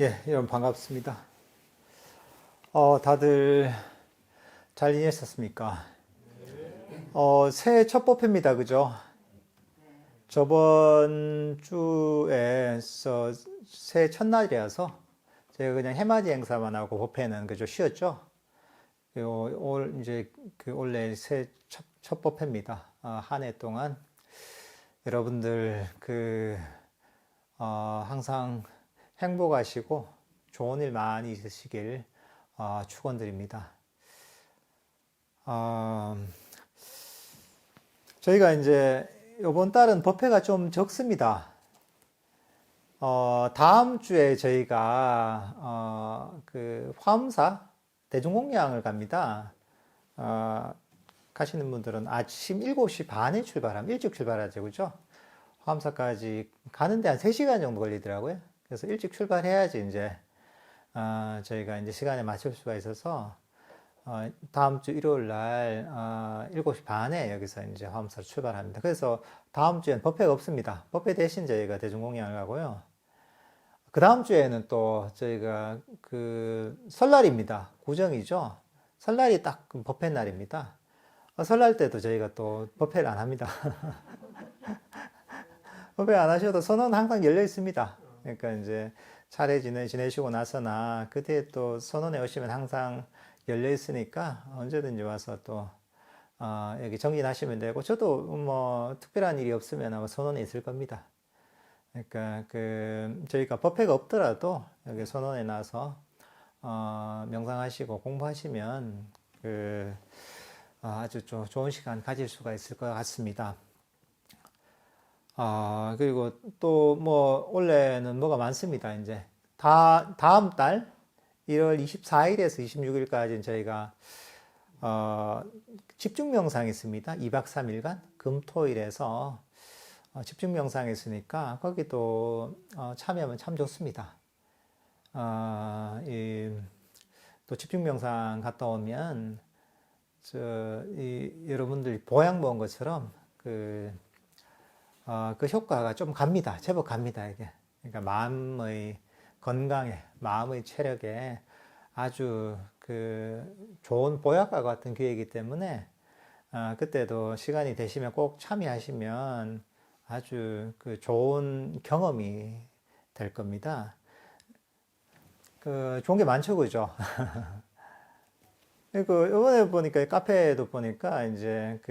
예, 여러분 반갑습니다. 다들 잘 지내셨습니까? 새해 첫 법회입니다. 그죠? 저번 주에서 새해 첫날이라서 제가 그냥 해맞이 행사만 하고 법회는 그저 쉬었죠? 그리고 이제 원래 새해 첫 법회입니다. 한 해 동안 여러분들 항상 행복하시고 좋은 일 많이 있으시길 축원드립니다. 어, 저희가 이제 이번 달은 법회가 좀 적습니다. 다음 주에 저희가 화엄사 대중공양을 갑니다. 가시는 분들은 아침 7시 반에 출발하면 일찍 출발하죠, 그죠? 화엄사까지 가는데 한 3시간 정도 걸리더라고요. 그래서 일찍 출발해야지 이제 저희가 이제 시간에 맞출 수가 있어서 다음 주 일요일 날 7시 반에 여기서 이제 화엄사로 출발합니다. 그래서 다음 주엔 법회가 없습니다. 법회 대신 저희가 대중공양을 가고요. 그 다음 주에는 또 저희가 설날입니다. 구정이죠. 설날이 딱 법회 날입니다. 설날 때도 저희가 또 법회를 안 합니다. 법회 안 하셔도 선언은 항상 열려 있습니다. 그러니까 이제 차례 지내시고 나서나 그때 또 선언에 오시면 항상 열려 있으니까 언제든지 와서 또 여기 정진하시면 되고 저도 뭐 특별한 일이 없으면 아마 선언에 있을 겁니다. 그러니까 저희가 법회가 없더라도 여기 선언에 나서 명상하시고 공부하시면 아주 좋은 시간 가질 수가 있을 것 같습니다. 그리고 또 뭐 원래는 뭐가 많습니다. 이제 다음 달 1월 24일에서 26일까지는 저희가 집중 명상이 있습니다. 2박 3일간 금토일에서 집중 명상이 있으니까 거기도 참여하면 참 좋습니다. 또 집중 명상 갔다 오면 여러분들이 보양 먹은 것처럼 그 효과가 좀 갑니다. 제법 갑니다, 이게. 그러니까 마음의 건강에, 마음의 체력에 아주 좋은 보약과 같은 기회이기 때문에 그때도 시간이 되시면 꼭 참여하시면 아주 좋은 경험이 될 겁니다. 좋은 게 많죠, 그죠? 이번에 보니까 카페에도 보니까 이제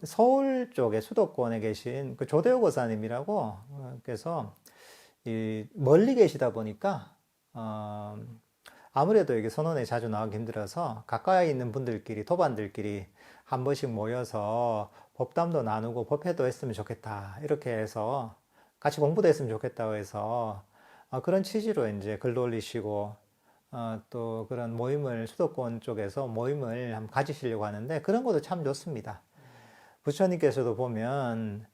서울 쪽에 수도권에 계신 조대호 고사님이라고 그래서 멀리 계시다 보니까 아무래도 이게 선원에 자주 나오기 힘들어서 가까이 있는 분들끼리 도반들끼리 한 번씩 모여서 법담도 나누고 법회도 했으면 좋겠다 이렇게 해서 같이 공부도 했으면 좋겠다고 해서 그런 취지로 이제 글도 올리시고 또 그런 모임을 수도권 쪽에서 모임을 한번 가지시려고 하는데 그런 것도 참 좋습니다. 부처님께서도 보면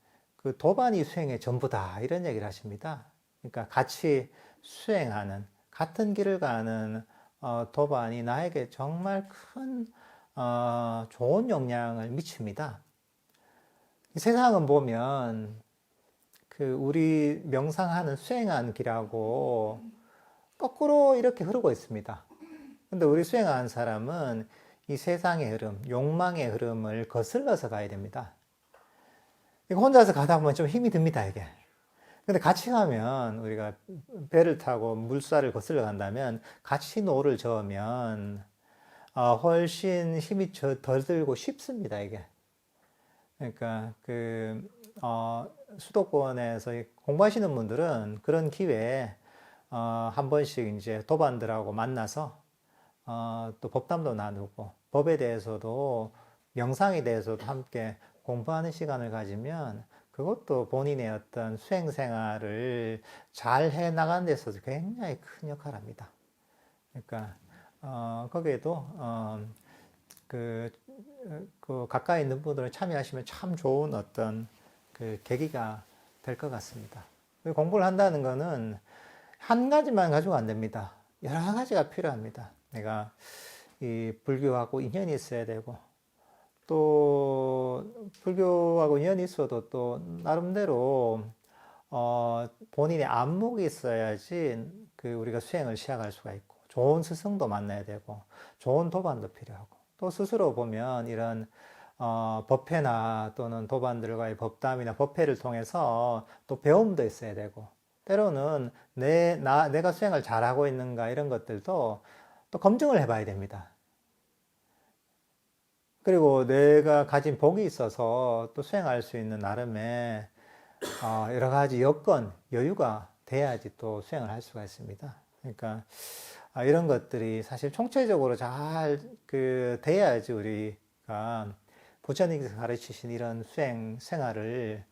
도반이 수행의 전부다 이런 얘기를 하십니다. 그러니까 같이 수행하는 같은 길을 가는 도반이 나에게 정말 큰 좋은 영향을 미칩니다. 세상은 보면 우리 명상하는 수행하는 길하고 거꾸로 이렇게 흐르고 있습니다. 근데 우리 수행하는 사람은 이 세상의 흐름, 욕망의 흐름을 거슬러서 가야 됩니다. 이거 혼자서 가다 보면 좀 힘이 듭니다, 이게. 근데 같이 가면 우리가 배를 타고 물살을 거슬러 간다면 같이 노를 저으면 훨씬 힘이 덜 들고 쉽습니다, 이게. 그러니까 수도권에서 공부하시는 분들은 그런 기회에 한 번씩 이제 도반들하고 만나서 또 법담도 나누고 법에 대해서도 명상에 대해서도 함께 공부하는 시간을 가지면 그것도 본인의 어떤 수행 생활을 잘 해 나가는 데 있어서 굉장히 큰 역할을 합니다. 그러니까 거기에도 가까이 있는 분들은 참여하시면 참 좋은 어떤 계기가 될 것 같습니다. 공부를 한다는 거는 한 가지만 가지고 안 됩니다. 여러 가지가 필요합니다. 내가 이 불교하고 인연이 있어야 되고 또 불교하고 인연이 있어도 또 나름대로 본인의 안목이 있어야지 우리가 수행을 시작할 수가 있고, 좋은 스승도 만나야 되고, 좋은 도반도 필요하고, 또 스스로 보면 이런 법회나 또는 도반들과의 법담이나 법회를 통해서 또 배움도 있어야 되고, 때로는 내가 수행을 잘하고 있는가 이런 것들도 또 검증을 해봐야 됩니다. 그리고 내가 가진 복이 있어서 또 수행할 수 있는 나름의 여러 가지 여건, 여유가 돼야지 또 수행을 할 수가 있습니다. 그러니까 이런 것들이 사실 총체적으로 잘 돼야지 우리가 부처님께서 가르치신 이런 수행 생활을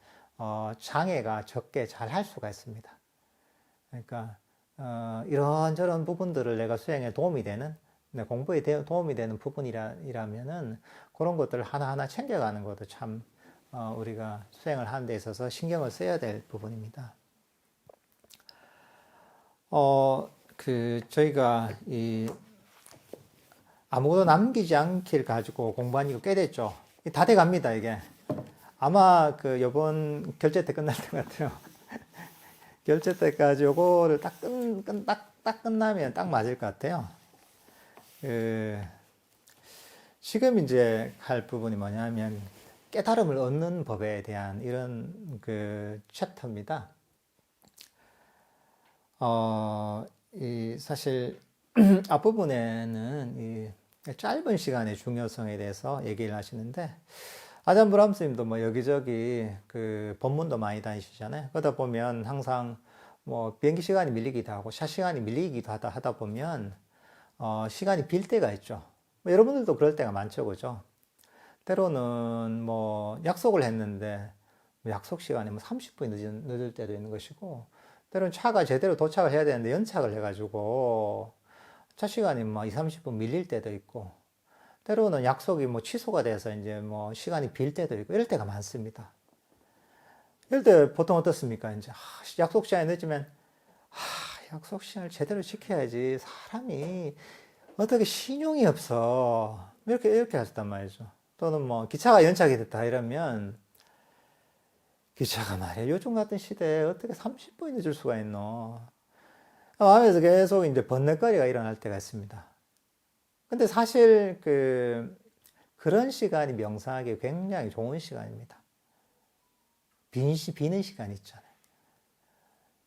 장애가 적게 잘 할 수가 있습니다. 그러니까 이런저런 부분들을 내가 수행에 도움이 되는, 내 공부에 도움이 되는 부분이라면은 그런 것들을 하나하나 챙겨가는 것도 참 우리가 수행을 하는 데 있어서 신경을 써야 될 부분입니다. 저희가 아무것도 남기지 않길 가지고 공부한 지가 꽤 됐죠. 다 돼 갑니다, 이게. 아마 요번 결제 때 끝날 것 같아요. 결제 때까지 요거를 딱 끝나면 딱 맞을 것 같아요. 지금 이제 할 부분이 뭐냐면 깨달음을 얻는 법에 대한 이런 챕터입니다. 사실 앞부분에는 이 짧은 시간의 중요성에 대해서 얘기를 하시는데, 아잔 브람스님도 뭐 여기저기 법문도 많이 다니시잖아요. 그러다 보면 항상 뭐 비행기 시간이 밀리기도 하고 차 시간이 밀리기도 하다 보면 시간이 빌 때가 있죠. 뭐 여러분들도 그럴 때가 많죠, 그죠? 때로는 뭐 약속을 했는데 약속 시간이 뭐 30분이 늦을 때도 있는 것이고, 때로는 차가 제대로 도착을 해야 되는데 연착을 해가지고 차 시간이 뭐 2, 30분 밀릴 때도 있고, 때로는 약속이 뭐 취소가 돼서 이제 뭐 시간이 빌 때도 있고 이럴 때가 많습니다. 이럴 때 보통 어떻습니까? 이제 약속 시간이 늦으면 약속 시간을 제대로 지켜야지, 사람이 어떻게 신용이 없어, 이렇게 하셨단 말이죠. 또는 뭐 기차가 연착이 됐다 이러면, 기차가 말이야 요즘 같은 시대에 어떻게 30분이 늦을 수가 있노, 마음에서 계속 이제 번뇌거리가 일어날 때가 있습니다. 근데 사실 그런 시간이 명상하기 굉장히 좋은 시간입니다. 비는 시간 있잖아요.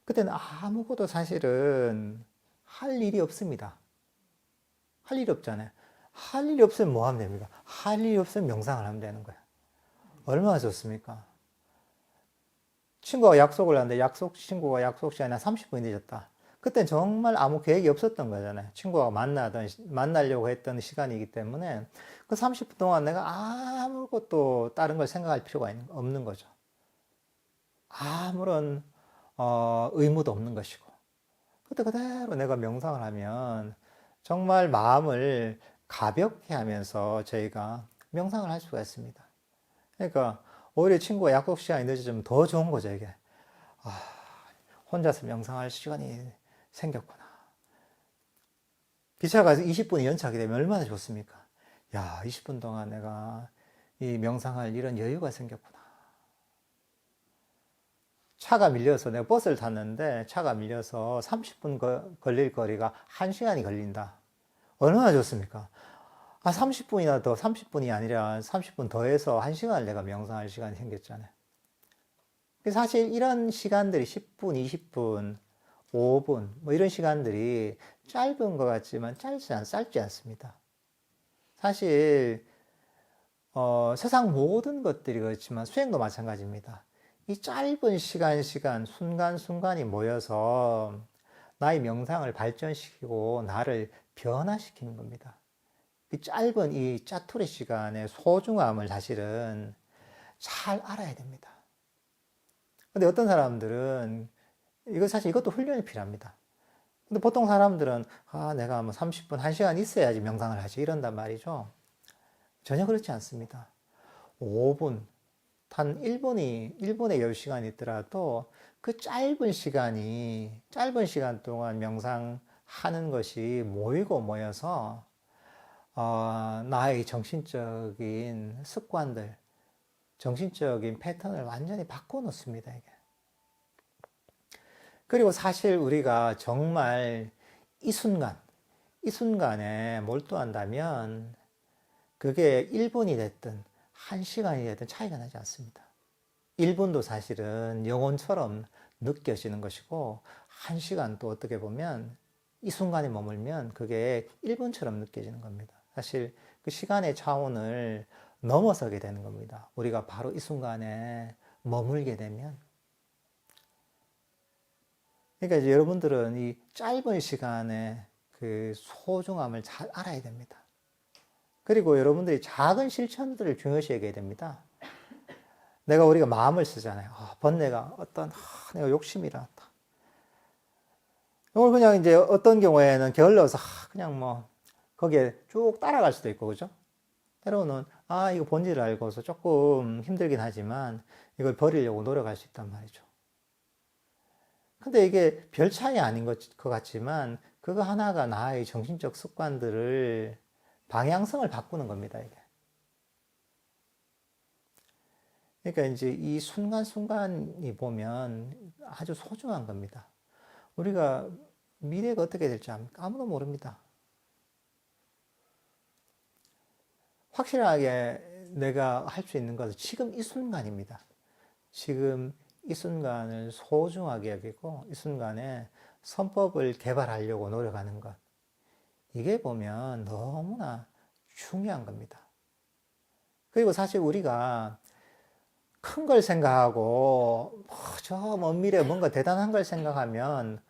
그때는 아무것도 사실은 할 일이 없습니다. 할 일이 없잖아요. 할 일이 없으면 뭐 하면 됩니까? 할 일이 없으면 명상을 하면 되는 거예요. 얼마나 좋습니까? 친구가 약속을 하는데 친구가 약속 시간이 한 30분이 늦었다. 그땐 정말 아무 계획이 없었던 거잖아요. 친구가 만나려고 했던 시간이기 때문에 그 30분 동안 내가 아무것도 다른 걸 생각할 필요가 없는 거죠. 아무런 의무도 없는 것이고. 그때 그대로 내가 명상을 하면 정말 마음을 가볍게 하면서 저희가 명상을 할 수가 있습니다. 그러니까 오히려 친구가 약속 시간이 늦어지면 더 좋은 거죠, 이게. 혼자서 명상할 시간이 생겼구나. 기차가 20분이 연착이 되면 얼마나 좋습니까? 야, 20분 동안 내가 이 명상할 이런 여유가 생겼구나. 차가 밀려서 내가 버스를 탔는데 차가 밀려서 30분 걸릴 거리가 1시간이 걸린다. 얼마나 좋습니까? 30분이 아니라 30분 더해서 1시간을 내가 명상할 시간이 생겼잖아요. 사실 이런 시간들이 10분, 20분, 5분, 뭐 이런 시간들이 짧은 것 같지만 짧지 않습니다. 사실, 세상 모든 것들이 그렇지만 수행도 마찬가지입니다. 이 짧은 시간, 순간순간이 모여서 나의 명상을 발전시키고 나를 변화시키는 겁니다. 이 짧은 이 짜투리 시간의 소중함을 사실은 잘 알아야 됩니다. 근데 어떤 사람들은 사실 이것도 훈련이 필요합니다. 근데 보통 사람들은 내가 뭐 30분, 1시간 있어야지 명상을 하지 이런단 말이죠. 전혀 그렇지 않습니다. 5분, 단 1분의 10시간이 있더라도 그 짧은 시간 동안 명상하는 것이 모여서 나의 정신적인 습관들, 정신적인 패턴을 완전히 바꿔놓습니다, 이게. 그리고 사실 우리가 정말 이 순간, 이 순간에 몰두한다면 그게 1분이 됐든 1시간이 됐든 차이가 나지 않습니다. 1분도 사실은 영혼처럼 느껴지는 것이고 1시간도 어떻게 보면 이 순간에 머물면 그게 1분처럼 느껴지는 겁니다. 사실 그 시간의 차원을 넘어서게 되는 겁니다. 우리가 바로 이 순간에 머물게 되면. 그러니까 이제 여러분들은 이 짧은 시간의 그 소중함을 잘 알아야 됩니다. 그리고 여러분들이 작은 실천들을 중요시하게 됩니다. 우리가 마음을 쓰잖아요. 번뇌가 내가 욕심이 일어났다. 이걸 그냥 이제 어떤 경우에는 게을러서 그냥 뭐 거기에 쭉 따라갈 수도 있고, 그죠? 때로는 이거 본질을 알고서 조금 힘들긴 하지만 이걸 버리려고 노력할 수 있단 말이죠. 근데 이게 별 차이 아닌 것 같지만 그거 하나가 나의 정신적 습관들을 방향성을 바꾸는 겁니다, 이게. 그러니까 이제 이 순간순간이 보면 아주 소중한 겁니다. 우리가 미래가 어떻게 될지 아무도 모릅니다. 확실하게 내가 할 수 있는 것은 지금 이 순간입니다. 지금 이 순간을 소중하게 여기고 이 순간에 선법을 개발하려고 노력하는 것. 이게 보면 너무나 중요한 겁니다. 그리고 사실 우리가 큰 걸 생각하고 저 먼 미래에 뭔가 대단한 걸 생각하면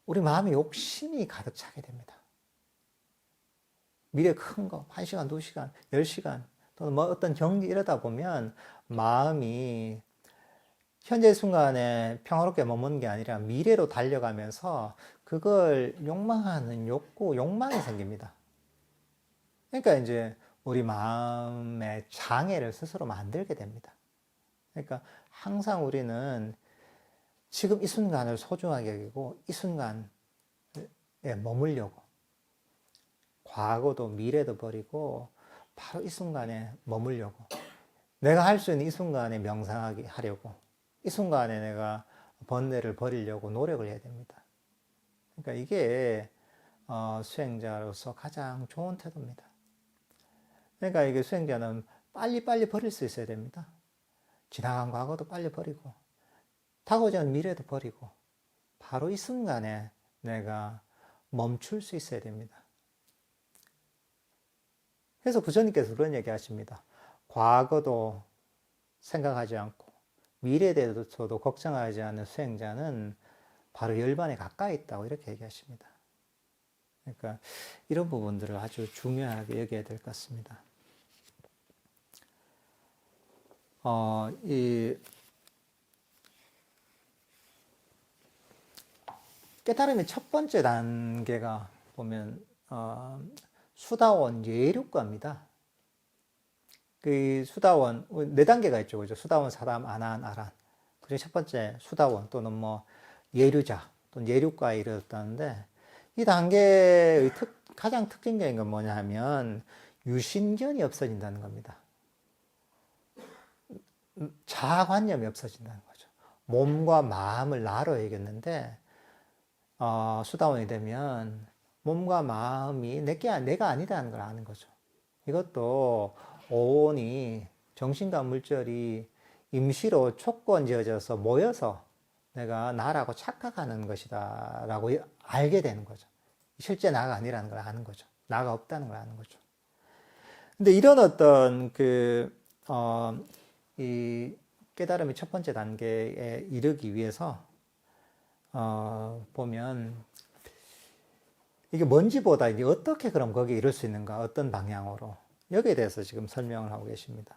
우리 마음에 욕심이 가득 차게 됩니다. 미래 큰 거, 1시간, 2시간, 10시간, 또는 뭐 어떤 경기 이러다 보면 마음이 현재 순간에 평화롭게 머무는 게 아니라 미래로 달려가면서 그걸 욕망하는 욕망이 생깁니다. 그러니까 이제 우리 마음의 장애를 스스로 만들게 됩니다. 그러니까 항상 우리는 지금 이 순간을 소중하게 여기고 이 순간에 머물려고 과거도 미래도 버리고 바로 이 순간에 머물려고 내가 할 수 있는 이 순간에 명상하게 하려고 이 순간에 내가 번뇌를 버리려고 노력을 해야 됩니다. 그러니까 이게 수행자로서 가장 좋은 태도입니다. 그러니까 이게 수행자는 빨리빨리 버릴 수 있어야 됩니다. 지나간 과거도 빨리 버리고 다가오지 않은 미래도 버리고 바로 이 순간에 내가 멈출 수 있어야 됩니다. 그래서 부처님께서 그런 얘기 하십니다. 과거도 생각하지 않고 미래에 대해서도 걱정하지 않는 수행자는 바로 열반에 가까이 있다고 이렇게 얘기하십니다. 그러니까 이런 부분들을 아주 중요하게 여겨야 될 것 같습니다. 이 깨달음의 첫 번째 단계가 보면 수다원 예륙과입니다. 그 수다원 네 단계가 있죠, 그죠? 수다원, 사담, 아난, 아란. 그중에 첫 번째 수다원 또는 뭐 예류자 또는 예륙과에 이르렀다는데 이 단계의 가장 특징적인 건 뭐냐 하면 유신견이 없어진다는 겁니다. 자아관념이 없어진다는 거죠. 몸과 마음을 나로 여겼는데 수다원이 되면 몸과 마음이 내가 아니라는 걸 아는 거죠. 이것도 오온이 정신과 물질이 임시로 조건 지어져서 모여서 내가 나라고 착각하는 것이다 라고 알게 되는 거죠. 실제 나가 아니라는 걸 아는 거죠. 나가 없다는 걸 아는 거죠. 근데 이런 어떤 이 깨달음의 첫 번째 단계에 이르기 위해서 보면 이게 뭔지보다 이제 어떻게 그럼 거기에 이룰 수 있는가, 어떤 방향으로 여기에 대해서 지금 설명을 하고 계십니다.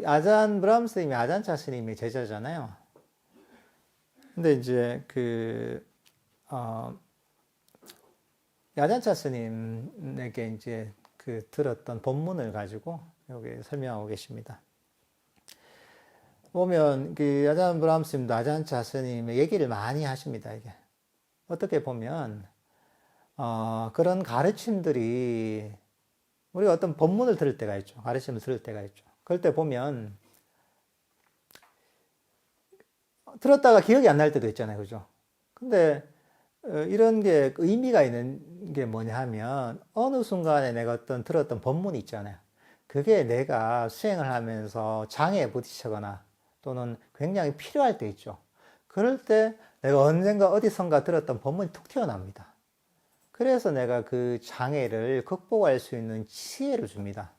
아잔 브람스 스님이 아잔차 스님의 제자잖아요. 근데 이제 아잔차 스님에게 이제 들었던 본문을 가지고 여기 설명하고 계십니다. 보면 아잔 브람스 스님도 아잔차 스님의 얘기를 많이 하십니다. 이게 어떻게 보면 그런 가르침들이 우리가 어떤 본문을 들을 때가 있죠. 가르침을 들을 때가 있죠. 그럴 때 보면 들었다가 기억이 안 날 때도 있잖아요. 그죠? 근데 이런 게 의미가 있는 게 뭐냐 하면 어느 순간에 내가 어떤 들었던 법문이 있잖아요. 그게 내가 수행을 하면서 장애에 부딪히거나 또는 굉장히 필요할 때 있죠. 그럴 때 내가 언젠가 어디선가 들었던 법문이 툭 튀어납니다. 그래서 내가 그 장애를 극복할 수 있는 지혜를 줍니다.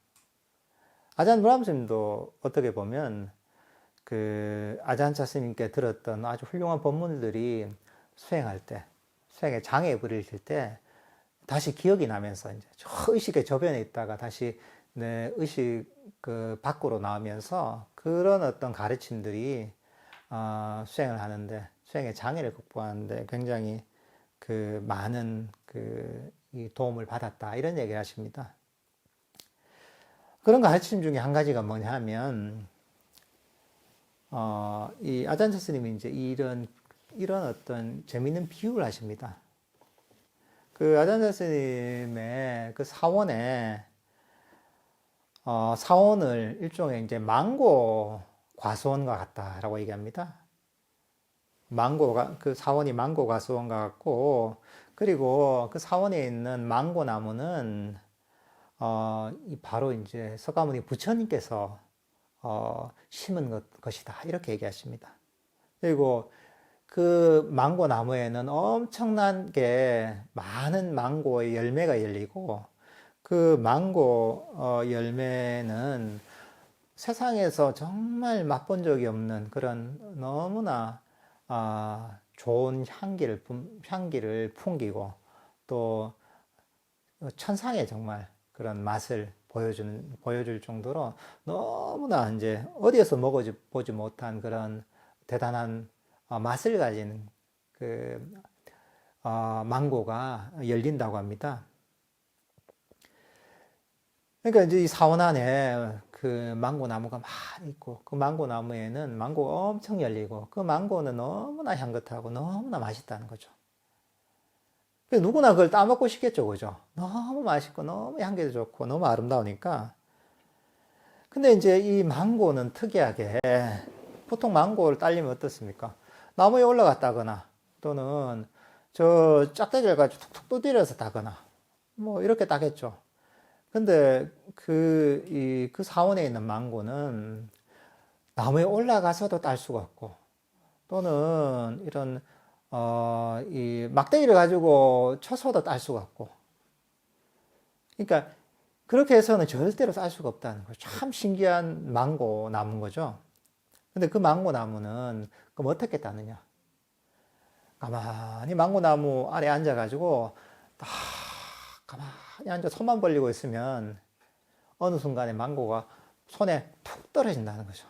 아잔 브람스님도 어떻게 보면 그 아잔차 스님께 들었던 아주 훌륭한 법문들이 수행할 때, 수행에 장애에 부딪힐 때 다시 기억이 나면서 이제 저 의식의 저변에 있다가 다시 내 의식 그 밖으로 나오면서 그런 어떤 가르침들이 수행을 하는데 수행의 장애를 극복하는데 굉장히 그 많은 이 도움을 받았다 이런 얘기를 하십니다. 그런 가르침 중에 한 가지가 뭐냐 하면 이 아잔차 스님이 이제 이런 어떤 재미있는 비유를 하십니다. 그 아잔차 스님의 그 사원에 사원을 일종의 이제 망고 과수원과 같다라고 얘기합니다. 망고가 그 사원이 망고 과수원과 같고 그리고 그 사원에 있는 망고 나무는 바로 이제 석가모니 부처님께서 심은 것이다 이렇게 얘기하십니다. 그리고 그 망고 나무에는 엄청나게 많은 망고의 열매가 열리고 그 망고 열매는 세상에서 정말 맛본 적이 없는 그런 너무나 좋은 향기를 풍기고 또 천상의 정말 그런 맛을 보여줄 정도로 너무나 이제 어디에서 먹어보지 못한 그런 대단한 맛을 가진 그 망고가 열린다고 합니다. 그러니까 이제 이 사원 안에 그 망고 나무가 많이 있고 그 망고 나무에는 망고가 엄청 열리고 그 망고는 너무나 향긋하고 너무나 맛있다는 거죠. 누구나 그걸 따먹고 싶겠죠, 그죠? 너무 맛있고 너무 향기도 좋고 너무 아름다우니까. 근데 이제 이 망고는 특이하게 보통 망고를 따려면 어떻습니까? 나무에 올라갔다거나 또는 저 짝대기를 가지고 툭툭 두드려서 따거나 뭐 이렇게 따겠죠. 근데 그 사원에 있는 망고는 나무에 올라가서도 딸 수가 없고 또는 이런 이 막대기를 가지고 쳐서도 딸 수가 없고 그러니까 그렇게 해서는 절대로 딸 수가 없다는 거죠. 참 신기한 망고 나무인 거죠. 근데 그 망고 나무는 그럼 어떻게 따느냐? 가만히 망고 나무 아래 앉아가지고 딱 가만히 앉아 손만 벌리고 있으면 어느 순간에 망고가 손에 툭 떨어진다는 거죠.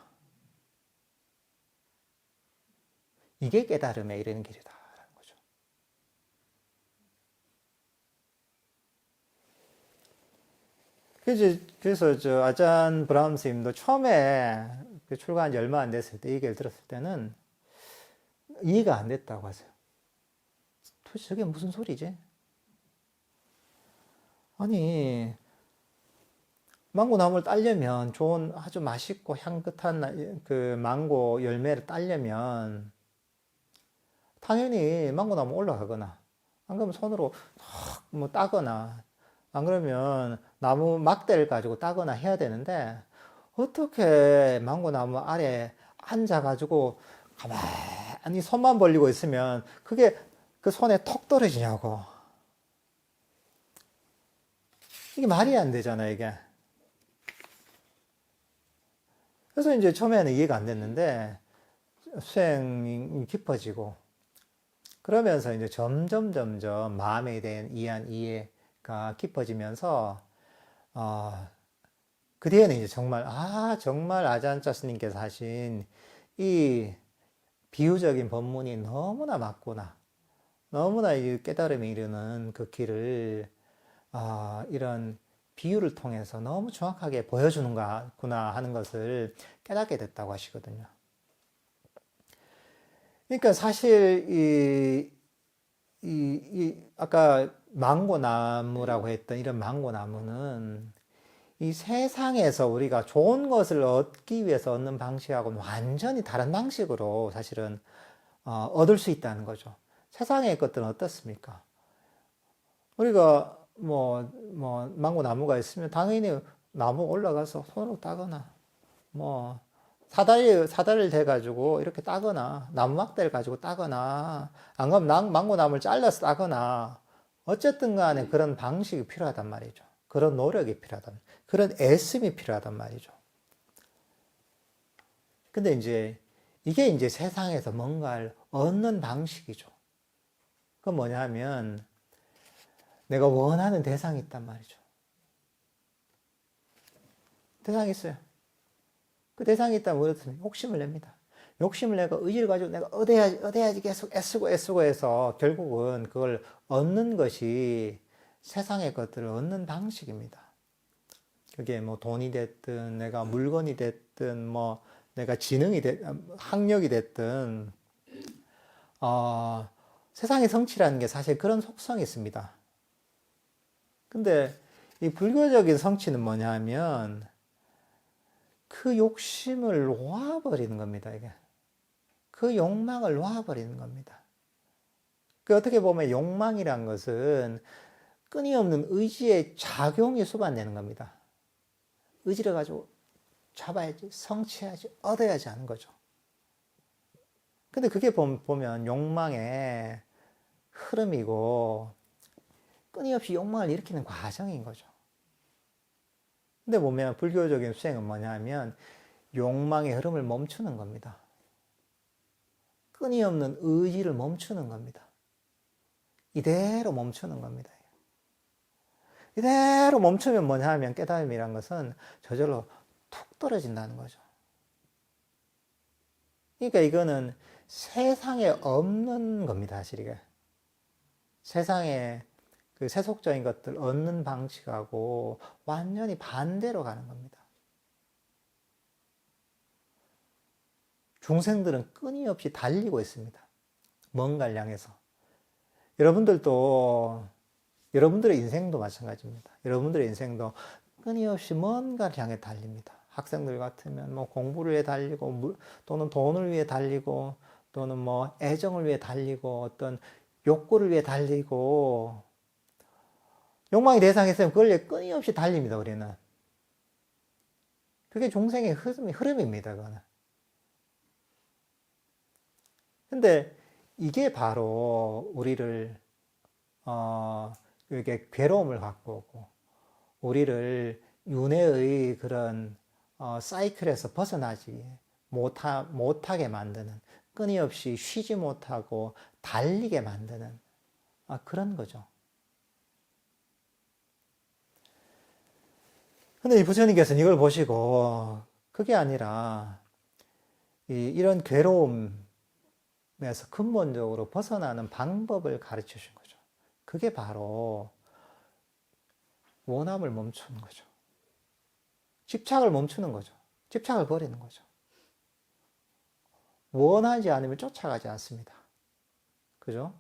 이게 깨달음에 이르는 길이다. 거죠. 그래서 저 아잔 브라함스님도 처음에 출가한 지 얼마 안 됐을 때 이 얘기를 들었을 때는 이해가 안 됐다고 하세요. 도대체 저게 무슨 소리지? 아니 망고 나무를 따려면 좋은 아주 맛있고 향긋한 그 망고 열매를 따려면 당연히 망고 나무 올라가거나 안 그러면 손으로 뭐 따거나 안 그러면 나무 막대를 가지고 따거나 해야 되는데 어떻게 망고 나무 아래 앉아가지고 가만히 손만 벌리고 있으면 그게 그 손에 톡 떨어지냐고. 이게 말이 안 되잖아, 이게. 그래서 이제 처음에는 이해가 안 됐는데 수행이 깊어지고 그러면서 이제 점점 마음에 대한 이해가 깊어지면서 그 뒤에는 이제 정말 아자한자 스님께서 하신 이 비유적인 법문이 너무나 맞구나. 너무나 이 깨달음에 이르는 그 길을 이런 비유를 통해서 너무 정확하게 보여주는구나 하는 것을 깨닫게 됐다고 하시거든요. 그러니까 사실 아까 망고나무라고 했던 이런 망고나무는 이 세상에서 우리가 좋은 것을 얻기 위해서 얻는 방식하고는 완전히 다른 방식으로 사실은 얻을 수 있다는 거죠. 세상의 것들은 어떻습니까? 우리가 망고 나무가 있으면 당연히 나무 올라가서 손으로 따거나, 뭐, 사다리를 대가지고 이렇게 따거나, 나무 막대를 가지고 따거나, 안 그러면 망고 나무를 잘라서 따거나, 어쨌든 간에 그런 방식이 필요하단 말이죠. 그런 노력이 필요하단, 그런 애씀이 필요하단 말이죠. 근데 이게 이제 세상에서 뭔가를 얻는 방식이죠. 그건 뭐냐면, 내가 원하는 대상이 있단 말이죠. 대상이 있어요. 그 대상이 있다면 어떻습니까? 욕심을 냅니다. 욕심을 내고 의지를 가지고 내가 얻어야지 계속 애쓰고 해서 결국은 그걸 얻는 것이 세상의 것들을 얻는 방식입니다. 그게 뭐 돈이 됐든 내가 물건이 됐든 뭐 내가 지능이 됐든 학력이 됐든 세상의 성취라는 게 사실 그런 속성이 있습니다. 근데 이 불교적인 성취는 뭐냐면 그 욕심을 놓아버리는 겁니다, 이게. 그 욕망을 놓아버리는 겁니다. 그 어떻게 보면 욕망이란 것은 끊임없는 의지의 작용이 수반되는 겁니다. 의지를 가지고 잡아야지, 성취해야지, 얻어야지 하는 거죠. 근데 그게 보면 욕망의 흐름이고 끊임없이 욕망을 일으키는 과정인 거죠. 근데 보면 불교적인 수행은 뭐냐면 욕망의 흐름을 멈추는 겁니다. 끊임없는 의지를 멈추는 겁니다. 이대로 멈추는 겁니다. 이대로 멈추면 뭐냐 하면 깨달음이란 것은 저절로 툭 떨어진다는 거죠. 그러니까 이거는 세상에 없는 겁니다, 사실 이게. 세상에 그 세속적인 것들 얻는 방식하고 완전히 반대로 가는 겁니다. 중생들은 끊임없이 달리고 있습니다. 뭔가를 향해서. 여러분들의 인생도 마찬가지입니다. 여러분들의 인생도 끊임없이 뭔가를 향해 달립니다. 학생들 같으면 뭐 공부를 위해 달리고, 또는 돈을 위해 달리고, 또는 뭐 애정을 위해 달리고, 어떤 욕구를 위해 달리고, 욕망이 대상이 있으면 그걸 위해 끊임없이 달립니다, 우리는. 그게 중생의 흐름입니다, 그거는. 근데 이게 바로 우리를 이렇게 괴로움을 갖고 오고 우리를 윤회의 그런 사이클에서 벗어나지 못하게 만드는, 끊임없이 쉬지 못하고 달리게 만드는 그런 거죠. 근데 이 부처님께서는 이걸 보시고 그게 아니라 이런 괴로움에서 근본적으로 벗어나는 방법을 가르쳐 주신 거죠. 그게 바로 원함을 멈추는 거죠. 집착을 멈추는 거죠. 집착을 버리는 거죠. 원하지 않으면 쫓아가지 않습니다. 그죠?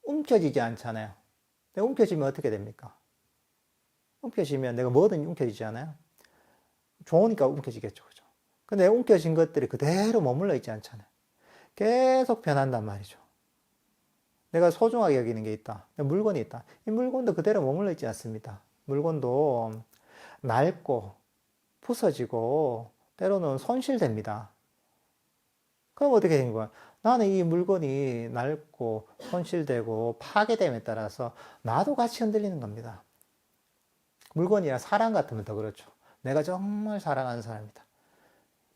움켜쥐지 않잖아요. 내가 움켜쥐면 어떻게 됩니까? 움켜쥐면 내가 뭐든 움켜쥐지 않아요? 좋으니까 움켜쥐겠죠. 그죠? 근데 움켜쥔 것들이 그대로 머물러 있지 않잖아요. 계속 변한단 말이죠. 내가 소중하게 여기는 게 있다. 물건이 있다. 이 물건도 그대로 머물러 있지 않습니다. 물건도 낡고 부서지고 때로는 손실됩니다. 그럼 어떻게 된 거야? 나는 이 물건이 낡고 손실되고 파괴됨에 따라서 나도 같이 흔들리는 겁니다. 물건이나 사람 같으면 더 그렇죠. 내가 정말 사랑하는 사람이다.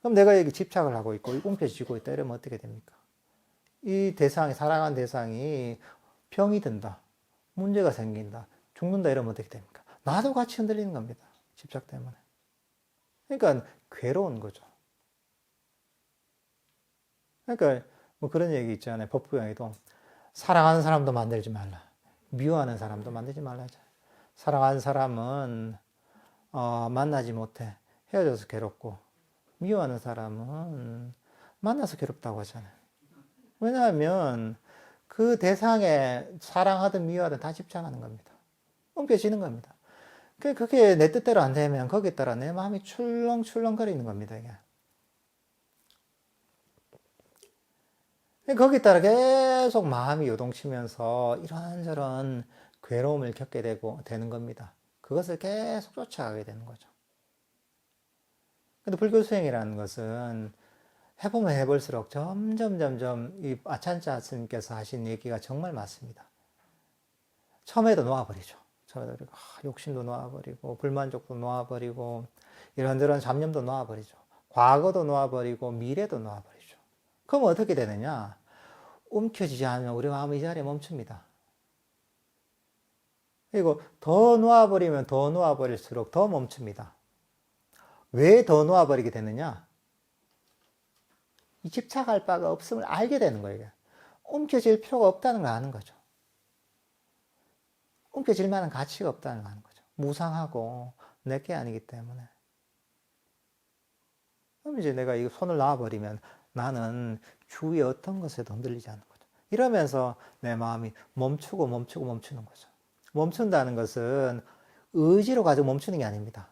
그럼 내가 여기 집착을 하고 있고 움켜쥐고 있다 이러면 어떻게 됩니까? 이 대상이, 사랑하는 대상이 병이 든다, 문제가 생긴다, 죽는다 이러면 어떻게 됩니까? 나도 같이 흔들리는 겁니다. 집착 때문에. 그러니까 괴로운 거죠. 그러니까 뭐 그런 얘기 있잖아요. 법부형에도 사랑하는 사람도 만들지 말라, 미워하는 사람도 만들지 말라. 사랑하는 사람은 만나지 못해 헤어져서 괴롭고, 미워하는 사람은 만나서 괴롭다고 하잖아요. 왜냐하면 그 대상에 사랑하든 미워하든 다 집착하는 겁니다. 옮겨지는 겁니다. 그게 내 뜻대로 안 되면 거기에 따라 내 마음이 출렁출렁거리는 겁니다, 이게. 거기에 따라 계속 마음이 요동치면서 이런저런 괴로움을 겪게 되는 겁니다. 그것을 계속 쫓아가게 되는 거죠. 근데 불교 수행이라는 것은 해보면 해볼수록 점점 이 아찬자 스님께서 하신 얘기가 정말 맞습니다. 처음에도 놓아버리죠. 처음에도 욕심도 놓아버리고 불만족도 놓아버리고 이런저런 잡념도 놓아버리죠. 과거도 놓아버리고 미래도 놓아버리죠. 그럼 어떻게 되느냐? 움켜쥐지 않으면 우리 마음이 이 자리에 멈춥니다. 그리고 더 놓아버리면 더 놓아버릴수록 더 멈춥니다. 왜 더 놓아버리게 되느냐? 이 집착할 바가 없음을 알게 되는 거예요. 움켜질 필요가 없다는 걸 아는 거죠. 움켜질 만한 가치가 없다는 걸 아는 거죠. 무상하고 내게 아니기 때문에. 그럼 이제 내가 이 손을 놔버리면 나는 주위의 어떤 것에도 흔들리지 않는 거죠. 이러면서 내 마음이 멈추는 거죠. 멈춘다는 것은 의지로 가지고 멈추는 게 아닙니다.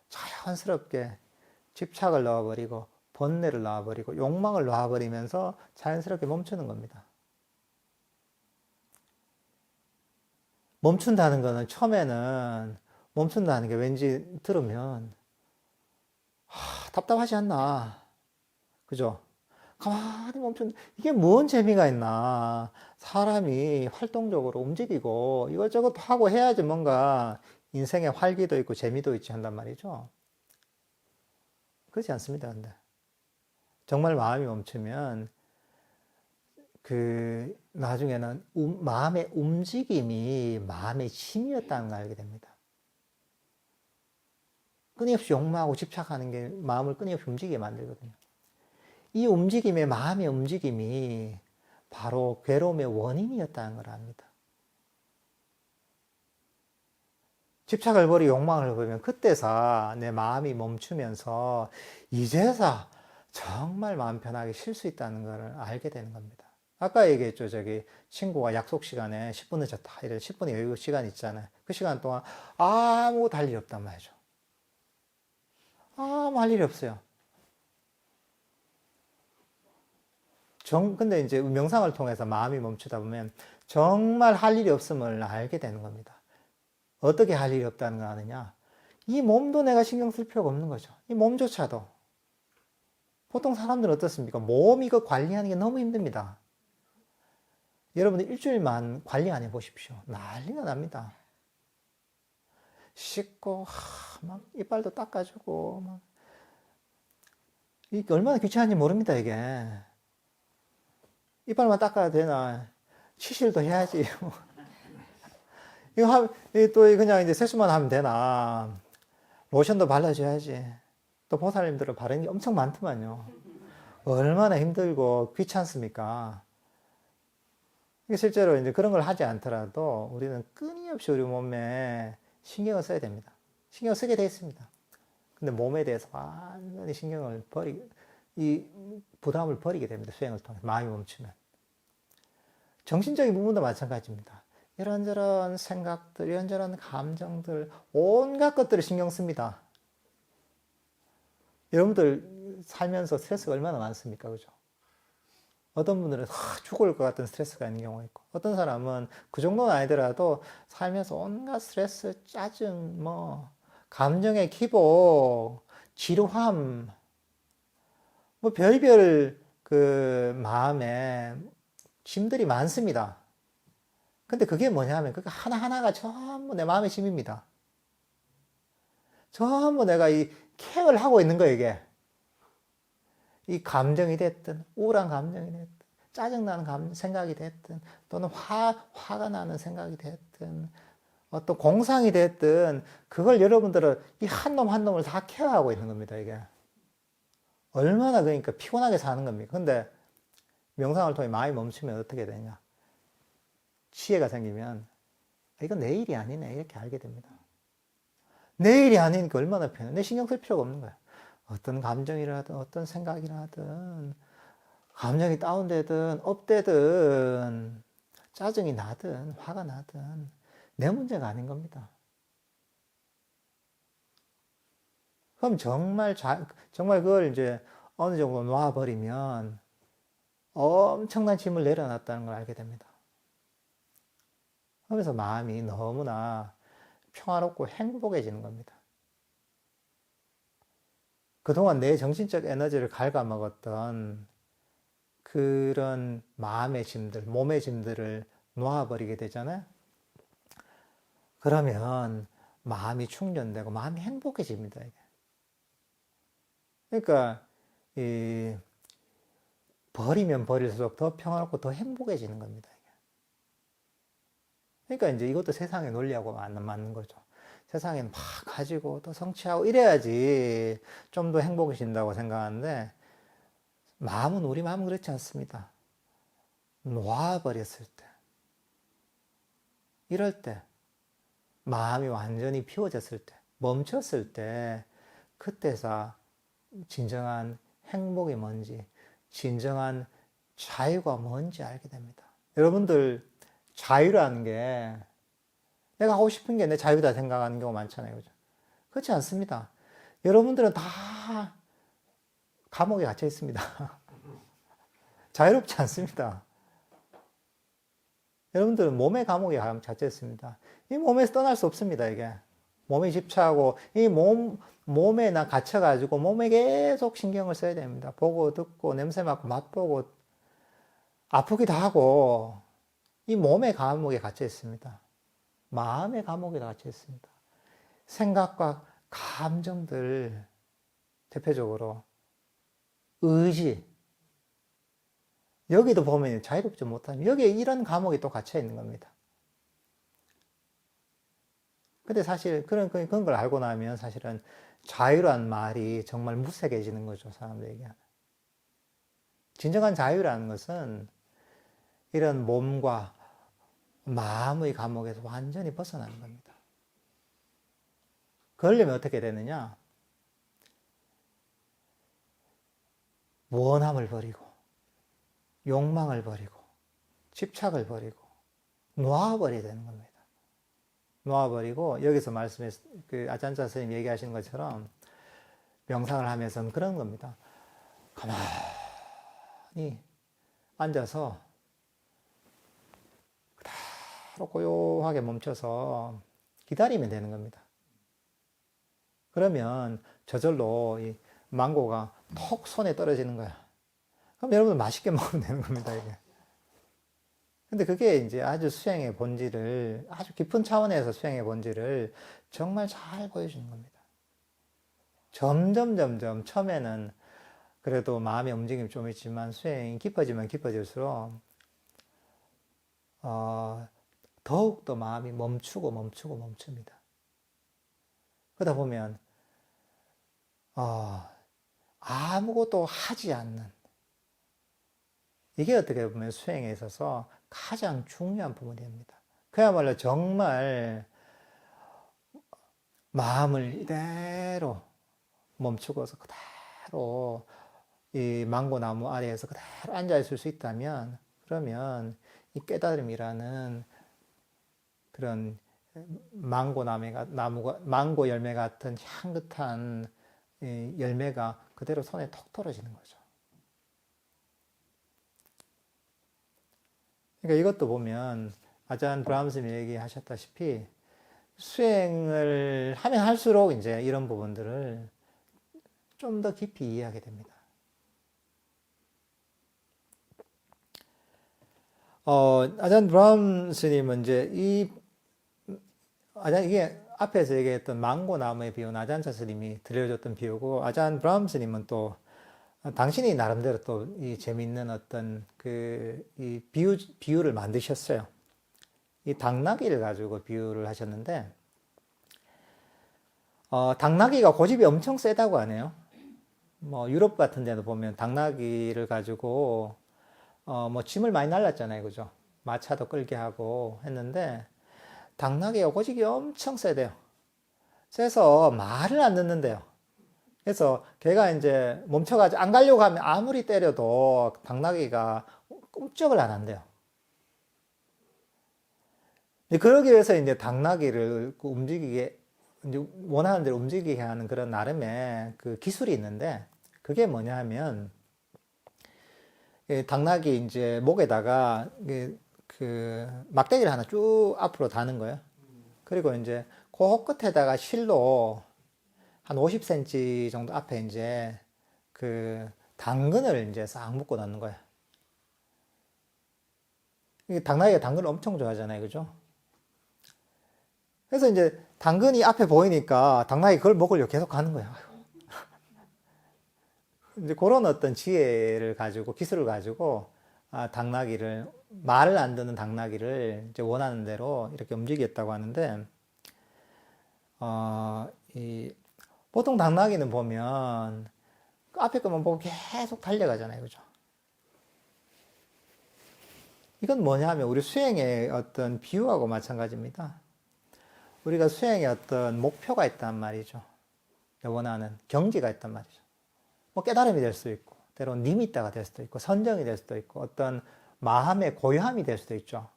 자연스럽게 집착을 넣어버리고 번뇌를 놔버리고 욕망을 놔버리면서 자연스럽게 멈추는 겁니다. 멈춘다는 거는 처음에는 멈춘다는 게 왠지 들으면 답답하지 않나? 그죠? 가만히 멈춘 이게 뭔 재미가 있나? 사람이 활동적으로 움직이고 이것저것 하고 해야지 뭔가 인생에 활기도 있고 재미도 있지 한단 말이죠. 그렇지 않습니다. 근데 정말 마음이 멈추면 나중에는 마음의 움직임이 마음의 힘이었다는 걸 알게 됩니다. 끊임없이 욕망하고 집착하는 게 마음을 끊임없이 움직이게 만들거든요. 이 움직임의 마음의 움직임이 바로 괴로움의 원인이었다는 걸 압니다. 집착을 버리고 욕망을 버리면 그때서 내 마음이 멈추면서 이제서 정말 마음 편하게 쉴 수 있다는 걸 알게 되는 겁니다. 아까 얘기했죠. 친구가 약속 시간에 10분 늦었다. 이래 10분의 여유 시간 있잖아요. 그 시간 동안 아무것도 할 일이 없단 말이죠. 아무 할 일이 없어요. 근데 이제 명상을 통해서 마음이 멈추다 보면 정말 할 일이 없음을 알게 되는 겁니다. 어떻게 할 일이 없다는 거 아느냐? 이 몸도 내가 신경 쓸 필요가 없는 거죠. 이 몸조차도. 보통 사람들은 어떻습니까? 몸 이거 관리하는 게 너무 힘듭니다. 여러분들 일주일만 관리 안 해보십시오. 난리가 납니다. 씻고, 막 이빨도 닦아주고, 막. 이게 얼마나 귀찮은지 모릅니다, 이게. 이빨만 닦아야 되나? 치실도 해야지. 또 그냥 이제 세수만 하면 되나. 로션도 발라줘야지. 또 보살님들은 바르는 게 엄청 많더만요. 얼마나 힘들고 귀찮습니까? 실제로 이제 그런 걸 하지 않더라도 우리는 끊임없이 우리 몸에 신경을 써야 됩니다. 신경을 쓰게 되어 있습니다. 근데 몸에 대해서 완전히 이 부담을 버리게 됩니다. 수행을 통해 마음이 멈추면. 정신적인 부분도 마찬가지입니다. 이런저런 생각들, 이런저런 감정들, 온갖 것들을 신경 씁니다. 여러분들 살면서 스트레스가 얼마나 많습니까? 그죠? 어떤 분들은 죽을 것 같은 스트레스가 있는 경우가 있고, 어떤 사람은 그 정도는 아니더라도 살면서 온갖 스트레스, 짜증, 감정의 기복, 지루함, 별별 마음에 짐들이 많습니다. 근데 그게 뭐냐면, 그게 하나하나가 전부 내 마음의 짐입니다. 전부 내가 이 케어를 하고 있는 거예요, 이게. 이 감정이 됐든, 우울한 감정이 됐든, 짜증나는 생각이 됐든, 또는 화가 나는 생각이 됐든, 어떤 공상이 됐든, 그걸 여러분들은 이 한 놈 한 놈을 다 케어하고 있는 겁니다, 이게. 얼마나 그러니까 피곤하게 사는 겁니까? 근데 명상을 통해 마음이 멈추면 어떻게 되냐? 지혜가 생기면, 이건 내 일이 아니네, 이렇게 알게 됩니다. 내 일이 아니니까 얼마나 편해. 내 신경 쓸 필요가 없는 거야. 어떤 감정이라든 어떤 생각이라든 감정이 다운되든 업되든 짜증이 나든 화가 나든 내 문제가 아닌 겁니다. 그럼 정말 그걸 이제 어느 정도 놓아버리면 엄청난 짐을 내려놨다는 걸 알게 됩니다. 그러면서 마음이 너무나 평화롭고 행복해지는 겁니다. 그동안 내 정신적 에너지를 갉아먹었던 그런 마음의 짐들, 몸의 짐들을 놓아버리게 되잖아요. 그러면 마음이 충전되고 마음이 행복해집니다. 이게. 그러니까 버리면 버릴수록 더 평화롭고 더 행복해지는 겁니다. 그러니까 이제 이것도 세상의 논리하고 안 맞는 거죠. 세상에는 막 가지고 또 성취하고 이래야지 좀 더 행복해진다고 생각하는데 우리 마음은 그렇지 않습니다. 놓아버렸을 때, 이럴 때, 마음이 완전히 비워졌을 때, 멈췄을 때, 그때서 진정한 행복이 뭔지, 진정한 자유가 뭔지 알게 됩니다. 여러분들, 자유라는 게 내가 하고 싶은 게 내 자유다 생각하는 경우 많잖아요. 그죠? 그렇지 않습니다. 여러분들은 다 감옥에 갇혀 있습니다. 자유롭지 않습니다. 여러분들은 몸의 감옥에 갇혀 있습니다. 이 몸에서 떠날 수 없습니다, 이게. 몸에 집착하고, 몸에 갇혀가지고, 몸에 계속 신경을 써야 됩니다. 보고, 듣고, 냄새 맡고, 맛보고, 아프기도 하고, 이 몸의 감옥에 갇혀 있습니다. 마음의 감옥에 갇혀 있습니다. 생각과 감정들, 대표적으로, 의지, 여기도 보면 자유롭지 못하면 여기에 이런 감옥이 또 갇혀 있는 겁니다. 근데 사실 그런 걸 알고 나면 사실은 자유란 말이 정말 무색해지는 거죠. 사람들에게. 진정한 자유라는 것은 이런 몸과 마음의 감옥에서 완전히 벗어나는 겁니다. 그러려면 어떻게 되느냐? 원함을 버리고 욕망을 버리고 집착을 버리고 놓아버려야 되는 겁니다. 놓아버리고 여기서 말씀해서 아잔자 선생님 얘기하시는 것처럼 명상을 하면서는 그런 겁니다. 가만히 앉아서 그대로 고요하게 멈춰서 기다리면 되는 겁니다. 그러면 저절로 이 망고가 톡 손에 떨어지는 거야. 그럼 여러분 맛있게 먹으면 되는 겁니다, 이게. 근데 그게 이제 아주 수행의 본질을, 아주 깊은 차원에서 수행의 본질을 정말 잘 보여주는 겁니다. 점점, 처음에는 그래도 마음의 움직임이 좀 있지만 수행이 깊어지면 깊어질수록, 더욱더 마음이 멈춥니다. 그러다 보면, 아무것도 하지 않는, 이게 어떻게 보면 수행에 있어서 가장 중요한 부분이 됩니다. 그야말로 정말 마음을 이대로 멈추고서 그대로 이 망고나무 아래에서 그대로 앉아있을 수 있다면, 그러면 이 깨달음이라는 그런 망고 열매 같은 향긋한 열매가 그대로 손에 톡 떨어지는 거죠. 그러니까 이것도 보면 아잔 브라함스님이 얘기하셨다시피 수행을 하면 할수록 이제 이런 부분들을 좀 더 깊이 이해하게 됩니다. 아잔 브라함스님은 이제 이게 앞에서 얘기했던 망고나무의 비유는 아잔 스님이 들려줬던 비유고, 아잔 브라함스님은 또 당신이 나름대로 또 이 재밌는 어떤 이 비유를 만드셨어요. 이 당나귀를 가지고 비유를 하셨는데, 당나귀가 고집이 엄청 세다고 하네요. 뭐 유럽 같은 데도 보면 당나귀를 가지고 뭐 짐을 많이 날랐잖아요, 그죠? 마차도 끌게 하고 했는데 당나귀가 고집이 엄청 세대요. 세서 말을 안 듣는데요. 그래서 걔가 이제 멈춰가지고 안 가려고 하면 아무리 때려도 당나귀가 꼼짝을 안 한대요. 그러기 위해서 이제 당나귀를 움직이게 이제 원하는 대로 움직이게 하는 그런 나름의 그 기술이 있는데, 그게 뭐냐 하면, 당나귀 이제 목에다가 그 막대기를 하나 쭉 앞으로 다는 거예요. 그리고 이제 그 끝에다가 실로 한 50cm 정도 앞에 이제 그 당근을 이제 싹 묶어 놓는 거예요. 이게 당나귀가 당근을 엄청 좋아하잖아요. 그죠? 그래서 이제 당근이 앞에 보이니까 당나귀 그걸 먹으려고 계속 가는 거예요. 이제 그런 어떤 지혜를 가지고, 기술을 가지고, 당나귀를, 말을 안 듣는 당나귀를 이제 원하는 대로 이렇게 움직였다고 하는데, 보통 당나귀는 보면, 그 앞에 것만 보고 계속 달려가잖아요. 그죠? 이건 뭐냐 하면 우리 수행의 어떤 비유하고 마찬가지입니다. 우리가 수행의 어떤 목표가 있단 말이죠. 원하는 경지가 있단 말이죠. 뭐 깨달음이 될 수도 있고, 때로는 니미따가 될 수도 있고, 선정이 될 수도 있고, 어떤 마음의 고요함이 될 수도 있죠.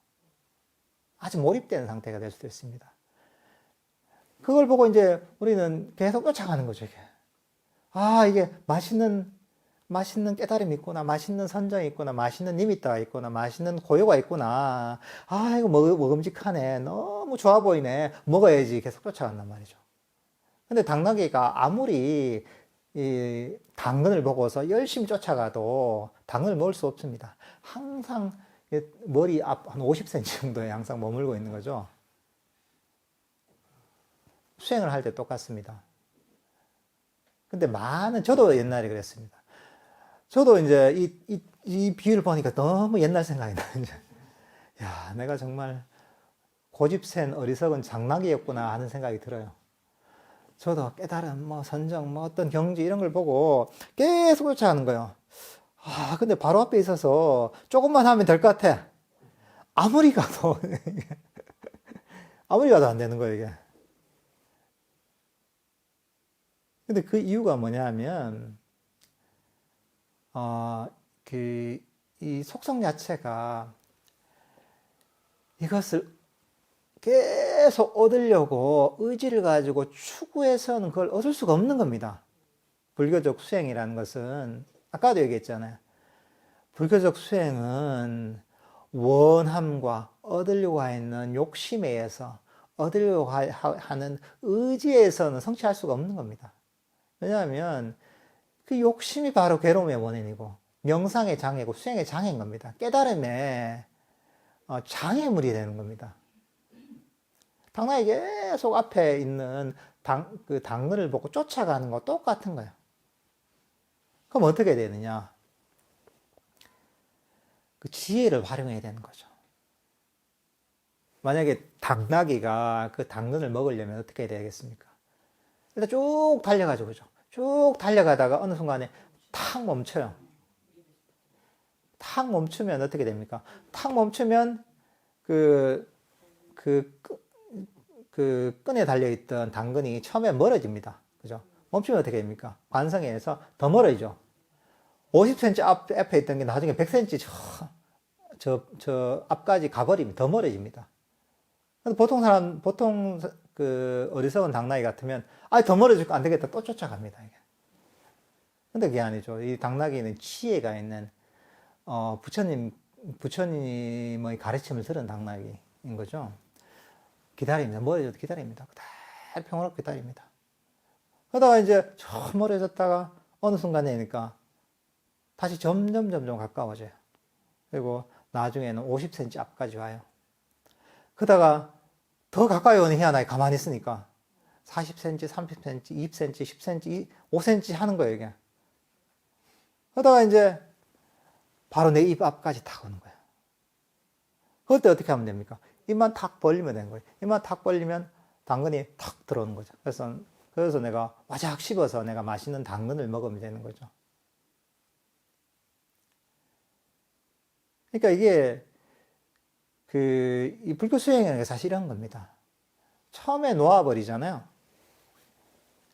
아주 몰입되는 상태가 될 수도 있습니다. 그걸 보고 이제 우리는 계속 쫓아가는 거죠, 이게. 이게 맛있는 깨달음이 있구나, 맛있는 선정이 있구나, 맛있는 니미따가 있구나, 맛있는 고요가 있구나. 이거 먹음직하네. 너무 좋아 보이네. 먹어야지. 계속 쫓아간단 말이죠. 근데 당나귀가 아무리 이 당근을 보고서 열심히 쫓아가도 당근을 먹을 수 없습니다. 항상 머리 앞 한 50cm 정도에 항상 머물고 있는 거죠. 수행을 할 때 똑같습니다. 근데 저도 옛날에 그랬습니다. 저도 이제 이 비유를 보니까 너무 옛날 생각이 나요. 야, 내가 정말 고집센 어리석은 장나귀였구나 하는 생각이 들어요. 저도 깨달음, 선정, 어떤 경지 이런 걸 보고 계속 쫓아가는 거예요. 근데 바로 앞에 있어서 조금만 하면 될 것 같아. 아무리 가도, 아무리 가도 안 되는 거예요, 이게. 근데 그 이유가 뭐냐 하면, 이 속성 자체가 이것을 계속 얻으려고 의지를 가지고 추구해서는 그걸 얻을 수가 없는 겁니다. 불교적 수행이라는 것은, 아까도 얘기했잖아요. 불교적 수행은 원함과 얻으려고 하는 욕심에 의해서, 얻으려고 하는 의지에서는 성취할 수가 없는 겁니다. 왜냐하면 그 욕심이 바로 괴로움의 원인이고, 명상의 장애고, 수행의 장애인 겁니다. 깨달음의 장애물이 되는 겁니다. 당나귀 계속 앞에 있는 그 당근을 보고 쫓아가는 거 똑같은 거예요. 그럼 어떻게 되느냐? 그 지혜를 활용해야 되는 거죠. 만약에 당나귀가 그 당근을 먹으려면 어떻게 해야 되겠습니까? 일단 쭉 달려가죠, 그죠? 쭉 달려가다가 어느 순간에 탁 멈춰요. 탁 멈추면 어떻게 됩니까? 탁 멈추면 그 끈에 달려있던 당근이 처음에 멀어집니다. 그죠? 멈추면 어떻게 됩니까? 관성에 의해서 더 멀어지죠. 50cm 앞에 있던 게 나중에 100cm 저 앞까지 가버리면 더 멀어집니다. 보통 그 어리석은 당나귀 같으면, 더 멀어지고 안 되겠다. 또 쫓아갑니다, 이게. 근데 그게 아니죠. 이 당나귀는 지혜가 있는, 부처님의 가르침을 들은 당나귀인 거죠. 기다립니다. 멀어져도 기다립니다. 그대로 평화롭게 기다립니다. 그러다가 이제 저 멀어졌다가 어느 순간이니까 다시 점점 가까워져요. 그리고 나중에는 50cm 앞까지 와요. 그러다가 더 가까이 오는 희한하게 가만히 있으니까 40cm, 30cm, 20cm, 10cm, 5cm 하는 거예요, 이게. 그러다가 이제 바로 내 입 앞까지 탁 오는 거예요. 그럴 때 어떻게 하면 됩니까? 입만 탁 벌리면 되는 거예요. 입만 탁 벌리면 당근이 탁 들어오는 거죠. 그래서 내가 와작 씹어서 내가 맛있는 당근을 먹으면 되는 거죠. 그러니까 이게 이 불교 수행이라는 게 사실 이런 겁니다. 처음에 놓아버리잖아요.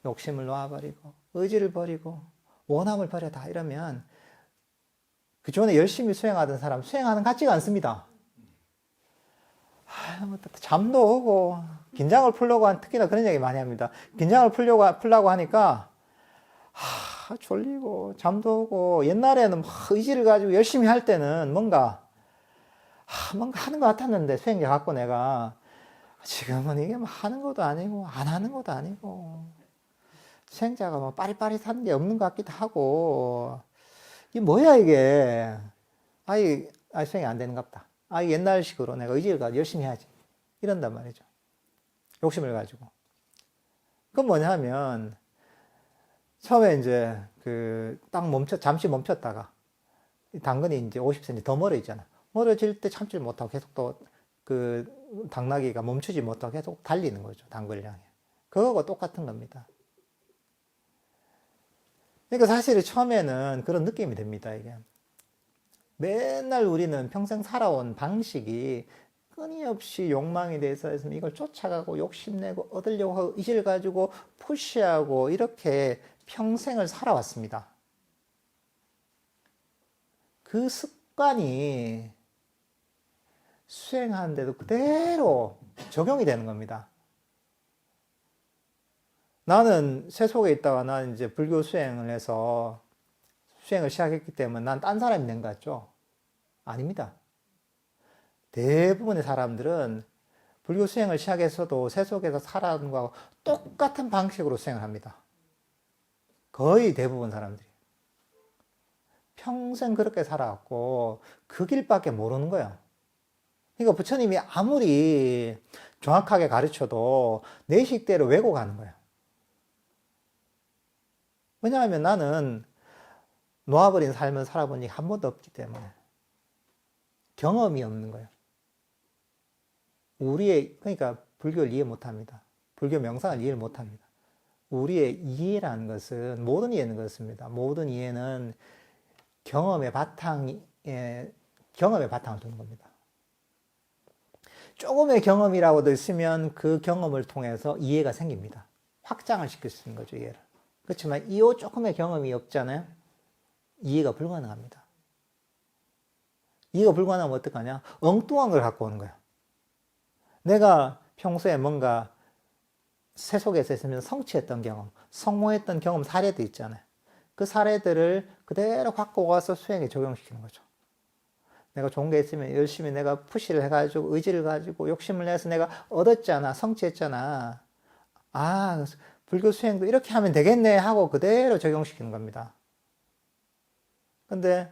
욕심을 놓아버리고, 의지를 버리고, 원함을 버려다 이러면 그 전에 열심히 수행하던 사람 수행하는 것 같지가 않습니다. 잠도 오고, 긴장을 풀려고 특히나 그런 얘기 많이 합니다. 긴장을 풀려고 하니까, 졸리고, 잠도 오고, 옛날에는 막 의지를 가지고 열심히 할 때는 뭔가 하는 것 같았는데, 수행자 갖고 내가, 지금은 이게 뭐 하는 것도 아니고, 안 하는 것도 아니고, 수행자가 뭐 빠릿빠릿한 게 없는 것 같기도 하고, 이게 뭐야, 이게. 수행이 안 되는갑다. 옛날식으로 내가 의지를 가지고 열심히 해야지. 이런단 말이죠. 욕심을 가지고. 그건 뭐냐 하면, 처음에 이제, 잠시 멈췄다가, 당근이 이제 50cm 더 멀어지잖아. 멀어질 때 참지를 못하고 계속 당나귀가 멈추지 못하고 계속 달리는 거죠. 당근을 향해. 그거하고 똑같은 겁니다. 그러니까 사실 처음에는 그런 느낌이 듭니다, 이게. 맨날 우리는 평생 살아온 방식이 끊임없이 욕망에 대해서 이걸 쫓아가고 욕심내고 얻으려고 하고 의지를 가지고 푸시하고 이렇게 평생을 살아왔습니다. 그 습관이 수행하는데도 그대로 적용이 되는 겁니다. 나는 세속에 있다가 나는 이제 불교 수행을 해서 수행을 시작했기 때문에 난 딴 사람이 된 것 같죠? 아닙니다. 대부분의 사람들은 불교 수행을 시작해서도 세속에서 살아온 거하고 똑같은 방식으로 수행을 합니다. 거의 대부분 사람들이. 평생 그렇게 살아왔고 그 길밖에 모르는 거예요. 그러니까 부처님이 아무리 정확하게 가르쳐도 내 식대로 왜곡하는 거예요. 왜냐하면 나는 놓아버린 삶을 살아본 적이 한 번도 없기 때문에 경험이 없는 거예요. 그러니까 불교를 이해 못합니다. 불교 명상을 이해를 못합니다. 우리의 이해라는 것은 모든 이해는 그렇습니다. 모든 이해는 경험의 바탕을 두는 겁니다. 조금의 경험이라고도 있으면 그 경험을 통해서 이해가 생깁니다. 확장을 시킬 수 있는 거죠, 이해를. 그렇지만 이 조금의 경험이 없잖아요. 이해가 불가능합니다. 이해가 불가능하면 어떡하냐? 엉뚱한 걸 갖고 오는 거예요. 내가 평소에 뭔가 세속에서 있으면 성취했던 경험, 성공했던 경험 사례도 있잖아요. 그 사례들을 그대로 갖고 와서 수행에 적용시키는 거죠. 내가 좋은 게 있으면 열심히 내가 푸시를 해가지고 의지를 가지고 욕심을 내서 내가 얻었잖아, 성취했잖아. 불교 수행도 이렇게 하면 되겠네 하고 그대로 적용시키는 겁니다. 근데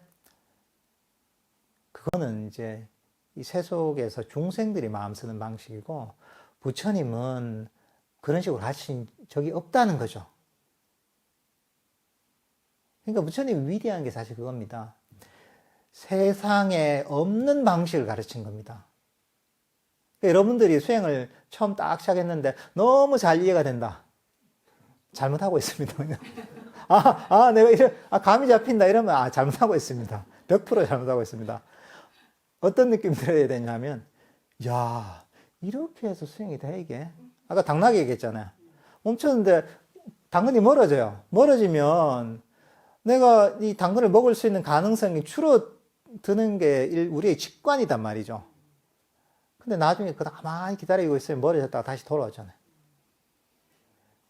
그거는 이제 이 세속에서 중생들이 마음 쓰는 방식이고 부처님은 그런 식으로 하신 적이 없다는 거죠. 그러니까 부처님 위대한 게 사실 그겁니다. 세상에 없는 방식을 가르친 겁니다. 그러니까 여러분들이 수행을 처음 딱 시작했는데 너무 잘 이해가 된다. 잘못하고 있습니다. 그냥. 내가 감이 잡힌다 이러면 잘못하고 있습니다. 100% 잘못하고 있습니다. 어떤 느낌 들어야 되냐면, 이렇게 해서 수행이 돼, 이게? 아까 당나귀 얘기했잖아요. 멈췄는데 당근이 멀어져요. 멀어지면 내가 이 당근을 먹을 수 있는 가능성이 줄어드는 게 우리의 직관이단 말이죠. 근데 나중에 가만히 기다리고 있으면 멀어졌다가 다시 돌아오잖아요.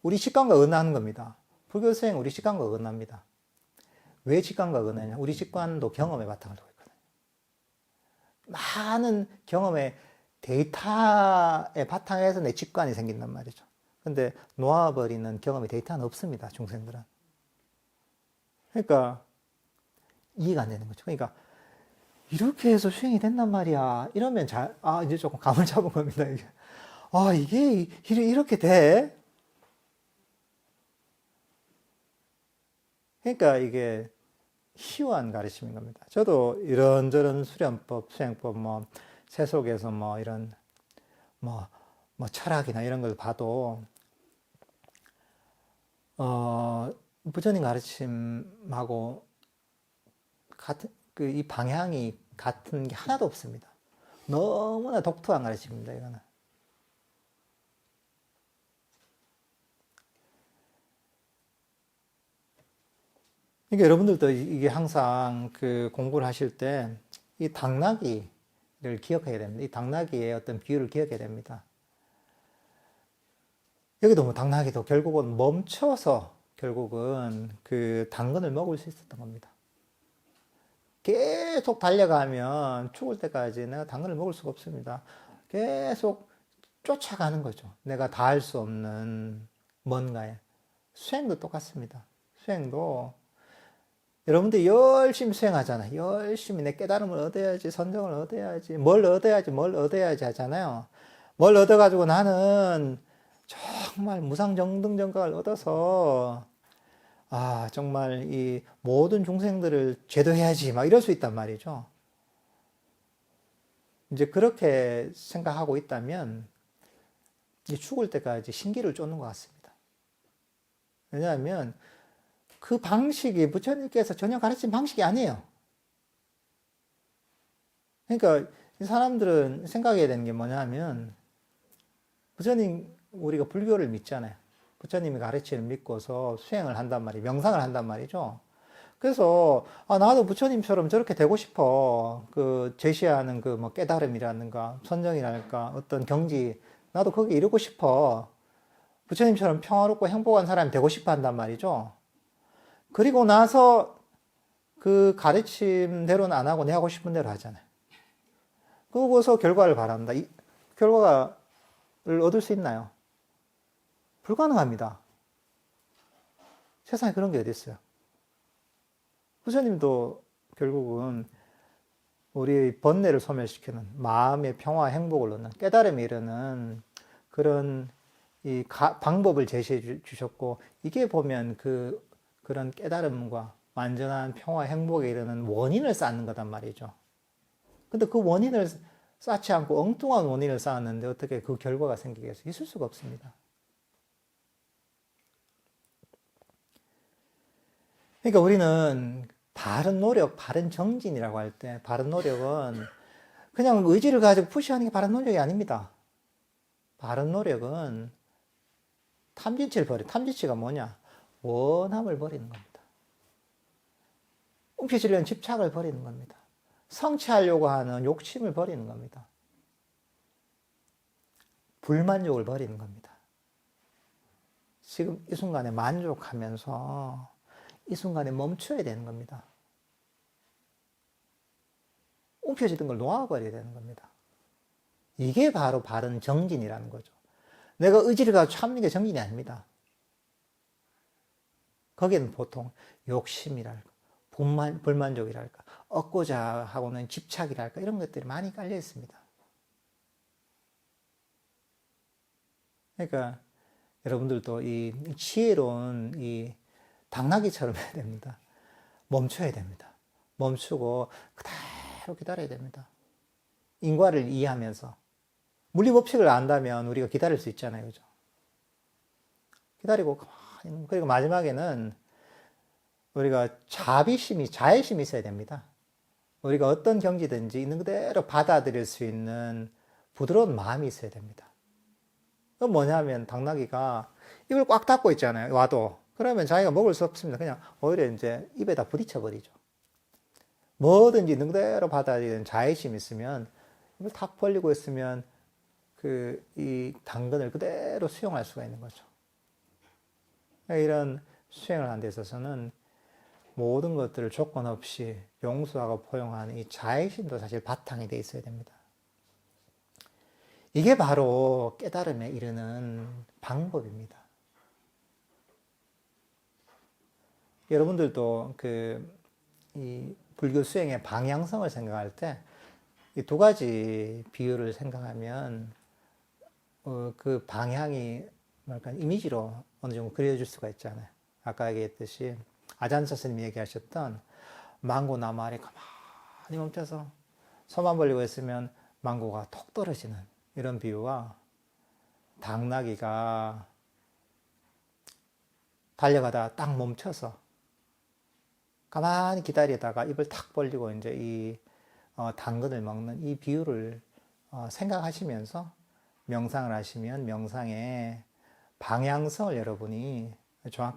우리 직관과 어긋나는 겁니다. 불교 수행 우리 직관과 어긋납니다. 왜 직관과 어긋나냐? 우리 직관도 경험의 바탕을 두고 있거든요. 많은 경험의 데이터의 바탕에서 내 직관이 생긴단 말이죠. 근데 놓아버리는 경험의 데이터는 없습니다. 중생들은. 그러니까 이해가 안 되는 거죠. 그러니까 이렇게 해서 수행이 된단 말이야. 이러면 이제 조금 감을 잡은 겁니다. 이게 이렇게 돼? 그러니까 이게 희화한 가르침인 겁니다. 저도 이런저런 수련법, 수행법, 세속에서 이런, 철학이나 이런 걸 봐도, 부처님 가르침하고 같은, 이 방향이 같은 게 하나도 없습니다. 너무나 독특한 가르침입니다, 이거는. 그러니까 여러분들도 이게 항상 공부를 하실 때, 이 당나귀, 기억해야 됩니다. 이 당나귀의 어떤 비유를 기억해야 됩니다. 여기도 뭐 당나귀도 결국은 멈춰서 결국은 그 당근을 먹을 수 있었던 겁니다. 계속 달려가면 죽을 때까지 내가 당근을 먹을 수가 없습니다. 계속 쫓아가는 거죠. 내가 다 할 수 없는 뭔가에. 수행도 똑같습니다. 수행도 여러분들 열심히 수행하잖아요. 열심히 내 깨달음을 얻어야지, 선정을 얻어야지, 뭘 얻어야지 하잖아요. 뭘 얻어가지고 나는 정말 무상정등정각을 얻어서 정말 이 모든 중생들을 제도해야지 막 이럴 수 있단 말이죠. 이제 그렇게 생각하고 있다면 죽을 때까지 신기를 쫓는 것 같습니다. 왜냐하면 그 방식이 부처님께서 전혀 가르친 방식이 아니에요. 그러니까 이 사람들은 생각해야 되는 게 뭐냐면 부처님, 우리가 불교를 믿잖아요. 부처님이 가르치는 믿고서 수행을 한단 말이에요. 명상을 한단 말이죠. 그래서 나도 부처님처럼 저렇게 되고 싶어. 그 제시하는 그 뭐 깨달음이라든가 선정이랄까 어떤 경지, 나도 거기 이르고 싶어. 부처님처럼 평화롭고 행복한 사람이 되고 싶어 한단 말이죠. 그리고 나서 그 가르침대로는 안 하고 내 하고 싶은 대로 하잖아요. 그러고서 결과를 바란다. 이 결과를 얻을 수 있나요? 불가능합니다. 세상에 그런 게 어디 있어요? 부처님도 결국은 우리 번뇌를 소멸시키는 마음의 평화, 행복을 얻는 깨달음에 이르는 그런 이 방법을 제시해 주셨고, 이게 보면 그런 깨달음과 완전한 평화, 행복에 이르는 원인을 쌓는 거단 말이죠. 근데 그 원인을 쌓지 않고 엉뚱한 원인을 쌓았는데 어떻게 그 결과가 생기겠어요? 있을 수가 없습니다. 그러니까 우리는 바른 노력, 바른 정진이라고 할 때 바른 노력은 그냥 의지를 가지고 푸시하는 게 바른 노력이 아닙니다. 바른 노력은 탐진치를 탐진치가 뭐냐? 원함을 버리는 겁니다. 움켜쥐려는 집착을 버리는 겁니다. 성취하려고 하는 욕심을 버리는 겁니다. 불만족을 버리는 겁니다. 지금 이 순간에 만족하면서 이 순간에 멈춰야 되는 겁니다. 움켜쥐던 걸 놓아버려야 되는 겁니다. 이게 바로 바른 정진이라는 거죠. 내가 의지를 가지고 참는 게 정진이 아닙니다. 거기에는 보통 욕심이랄까, 불만족이랄까, 얻고자 하고는 집착이랄까, 이런 것들이 많이 깔려 있습니다. 그러니까 여러분들도 이 지혜로운 이 당나귀처럼 해야 됩니다. 멈춰야 됩니다. 멈추고 그대로 기다려야 됩니다. 인과를 이해하면서. 물리법칙을 안다면 우리가 기다릴 수 있잖아요. 그죠? 기다리고 가만히, 그리고 마지막에는 우리가 자애심이 있어야 됩니다. 우리가 어떤 경지든지 있는 그대로 받아들일 수 있는 부드러운 마음이 있어야 됩니다. 그건 뭐냐면 당나귀가 입을 꽉 닫고 있잖아요. 와도. 그러면 자기가 먹을 수 없습니다. 그냥 오히려 이제 입에다 부딪혀 버리죠. 뭐든지 있는 그대로 받아들이는 자애심이 있으면, 입을 탁 벌리고 있으면 이 당근을 그대로 수용할 수가 있는 거죠. 이런 수행을 하는 데 있어서는 모든 것들을 조건 없이 용서하고 포용하는 이 자애심도 사실 바탕이 돼 있어야 됩니다. 이게 바로 깨달음에 이르는 방법입니다. 여러분들도 이 불교 수행의 방향성을 생각할 때 이 두 가지 비유를 생각하면 그 방향이 뭐랄까 이미지로 어느 정도 그려질 수가 있잖아요. 아까 얘기했듯이 아잔 스님이 얘기하셨던 망고 나무 아래 가만히 멈춰서 손만 벌리고 있으면 망고가 톡 떨어지는 이런 비유와 당나귀가 달려가다가 딱 멈춰서 가만히 기다리다가 입을 탁 벌리고 이제 이 당근을 먹는 이 비유를 생각하시면서 명상을 하시면 명상의 방향성을 여러분이 정확하게